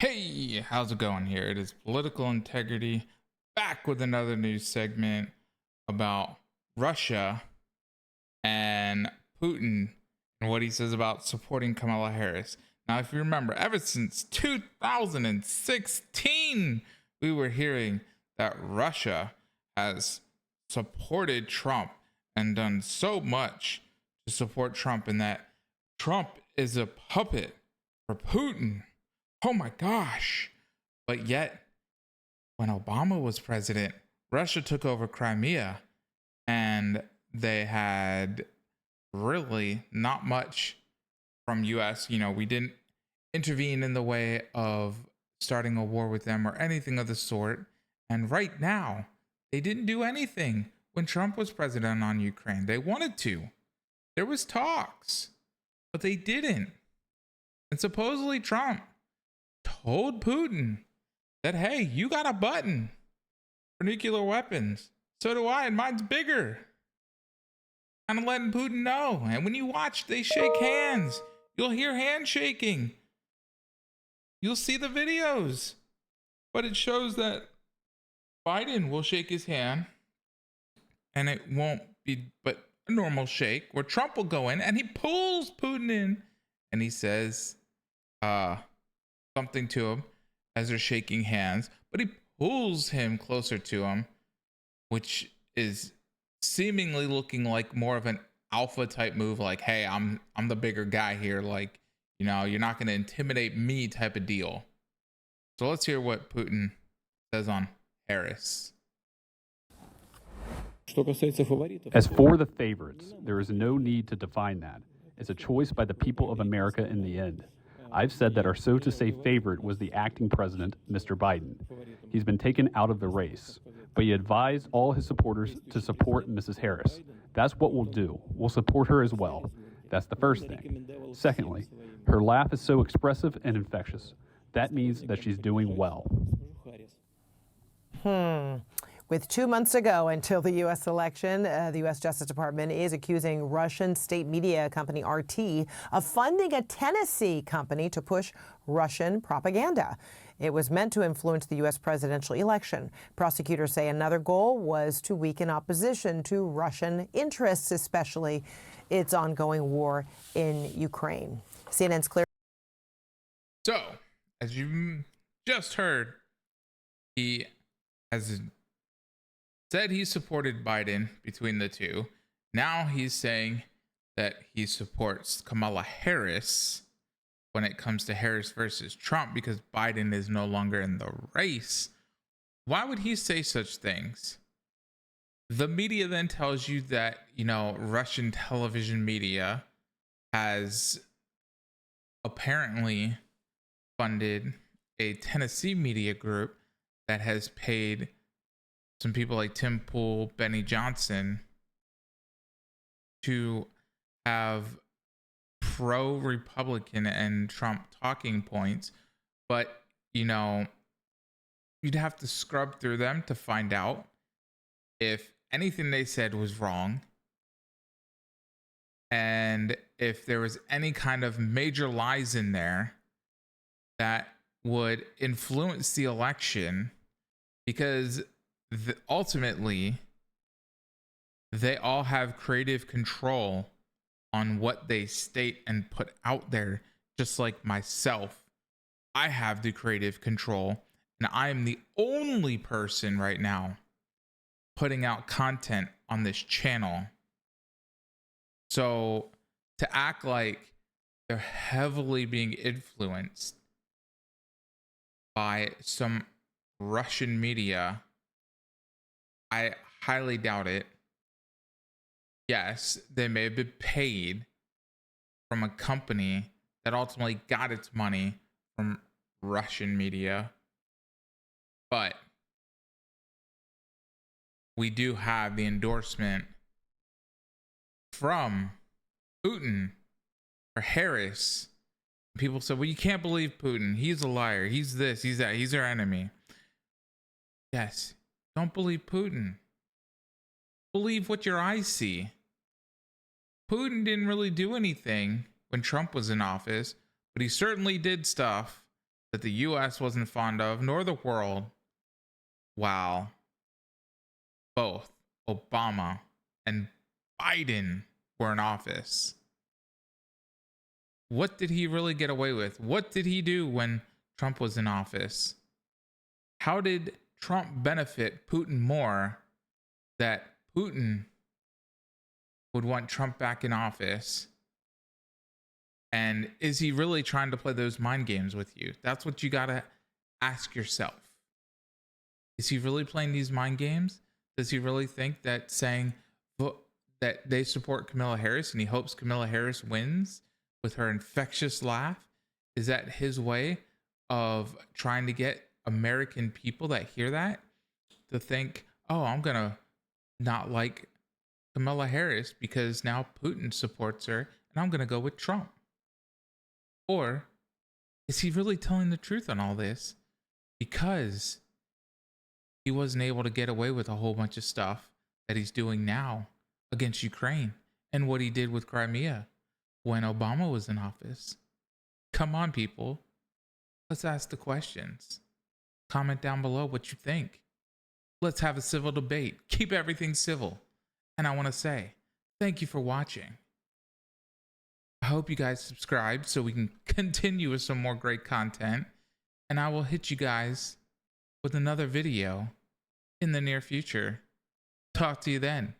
Hey, how's it going here? It is Political Integrity back with another news segment about Russia and Putin and what he says about supporting Kamala Harris. Now, if you remember, ever since 2016, we were hearing that Russia has supported Trump and done so much to support Trump, and that Trump is a puppet for Putin. Oh my gosh. But yet, when Obama was president, Russia took over Crimea and they had really not much from US. We didn't intervene in the way of starting a war with them or anything of the sort. And right now, they didn't do anything when Trump was president on Ukraine. They wanted to. There was talks, but they didn't. And supposedly Trump told Putin that, hey, you got a button for nuclear weapons. So do I, and mine's bigger. Kind of letting Putin know. And when you watch, they shake hands. You'll hear handshaking. You'll see the videos. But it shows that Biden will shake his hand, and it won't be but a normal shake, where Trump will go in and he pulls Putin in and he says, something to him as they're shaking hands, but he pulls him closer to him, which is seemingly looking like more of an alpha type move, like, hey, I'm the bigger guy here, like, you're not going to intimidate me type of deal. So let's hear what Putin says on Harris. As for the favorites, there is no need to define that. It's a choice by the people of America in the end. I've said that our so-to-say favorite was the acting president, Mr. Biden. He's been taken out of the race, but he advised all his supporters to support Mrs. Harris. That's what we'll do. We'll support her as well. That's the first thing. Secondly, her laugh is so expressive and infectious. That means that she's doing well. With 2 months to go until the U.S. election, the U.S. Justice Department is accusing Russian state media company RT of funding a Tennessee company to push Russian propaganda. It was meant to influence the U.S. presidential election. Prosecutors say another goal was to weaken opposition to Russian interests, especially its ongoing war in Ukraine. CNN's Clear. So, as you just heard, he has said he supported Biden between the two. Now he's saying that he supports Kamala Harris when it comes to Harris versus Trump because Biden is no longer in the race. Why would he say such things? The media then tells you that, Russian television media has apparently funded a Tennessee media group that has paid some people like Tim Pool, Benny Johnson to have pro-Republican and Trump talking points. But, you'd have to scrub through them to find out if anything they said was wrong. And if there was any kind of major lies in there that would influence the election, because ultimately, they all have creative control on what they state and put out there, just like myself. I have the creative control, and I am the only person right now putting out content on this channel. So to act like they're heavily being influenced by some Russian media, I highly doubt it. Yes, they may have been paid from a company that ultimately got its money from Russian media. But we do have the endorsement from Putin for Harris. People said, well, you can't believe Putin. He's a liar. He's this, he's that. He's our enemy. Yes. Don't believe Putin. Believe what your eyes see. Putin didn't really do anything when Trump was in office, but he certainly did stuff that the US wasn't fond of, nor the world, while both Obama and Biden were in office. What did he really get away with? What did he do when Trump was in office? How did Trump benefit Putin more that Putin would want Trump back in office? And is he really trying to play those mind games with you? That's what you got to ask yourself. Is he really playing these mind games? Does he really think that saying that they support Kamala Harris and he hopes Kamala Harris wins with her infectious laugh? Is that his way of trying to get American people that hear that to think, oh, I'm going to not like Kamala Harris because now Putin supports her and I'm going to go with Trump? Or is he really telling the truth on all this because he wasn't able to get away with a whole bunch of stuff that he's doing now against Ukraine and what he did with Crimea when Obama was in office? Come on, people. Let's ask the questions. Comment down below what you think. Let's have a civil debate. Keep everything civil. And I want to say thank you for watching. I hope you guys subscribe so we can continue with some more great content. And I will hit you guys with another video in the near future. Talk to you then.